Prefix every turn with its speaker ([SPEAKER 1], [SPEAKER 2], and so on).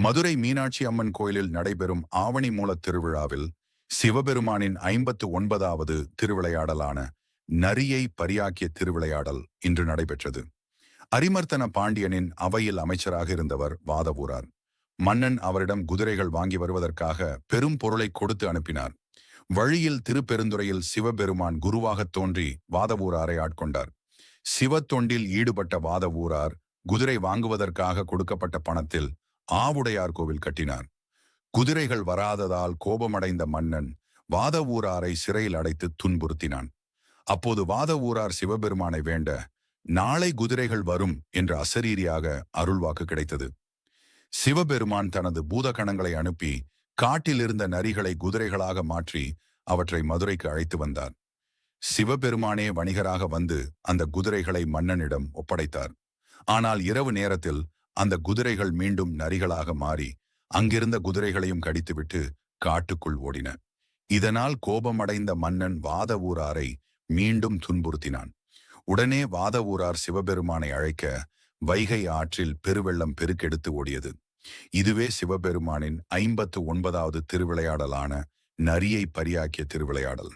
[SPEAKER 1] மதுரை மீனாட்சி அம்மன் கோயிலில் நடைபெறும் ஆவணி மூலத் திருவிழாவில் சிவபெருமானின் 59வது திருவிளையாடலான நரியை பரியாக்கிய திருவிளையாடல் இன்று நடைபெற்றது. அரிமர்த்தன பாண்டியனின் அவையில் அமைச்சராக இருந்தவர் வாதவூரார். மன்னன் அவரிடம் குதிரைகள் வாங்கி வருவதற்காக பெரும் பொருளை கொடுத்து அனுப்பினார். வழியில் திருப்பெருந்துறையில் சிவபெருமான் குருவாகத் தோன்றி வாதவூராரை ஆட்கொண்டார். சிவத்தொண்டில் ஈடுபட்ட வாதவூரார் குதிரை வாங்குவதற்காக கொடுக்கப்பட்ட பணத்தில் ஆவுடையார் கோவில் கட்டினார். குதிரைகள் வராததால் கோபமடைந்த மன்னன் வாதவூராரை சிறையில் அடைத்து துன்புறுத்தினான். அப்போது வாதவூரார் சிவபெருமானை வேண்ட நாளை குதிரைகள் வரும் என்ற அசரீரியாக அருள்வாக்கு கிடைத்தது. சிவபெருமான் தனது பூதகணங்களை அனுப்பி காட்டில் இருந்த நரிகளை குதிரைகளாக மாற்றி அவற்றை மதுரைக்கு அழைத்து வந்தார். சிவபெருமானே வணிகராக வந்து அந்த குதிரைகளை மன்னனிடம் ஒப்படைத்தார். ஆனால் இரவு நேரத்தில் அந்த குதிரைகள் மீண்டும் நரிகளாக மாறி அங்கிருந்த குதிரைகளையும் கடித்துவிட்டு காட்டுக்குள் ஓடின. இதனால் கோபமடைந்த மன்னன் வாதவூராரை மீண்டும் துன்புறுத்தினான். உடனே வாதவூரார் சிவபெருமானை அழைக்க வைகை ஆற்றில் பெருவெள்ளம் பெருக்கெடுத்து ஓடியது. இதுவே சிவபெருமானின் 59வது திருவிளையாடலான நரியை பரியாக்கிய திருவிளையாடல்.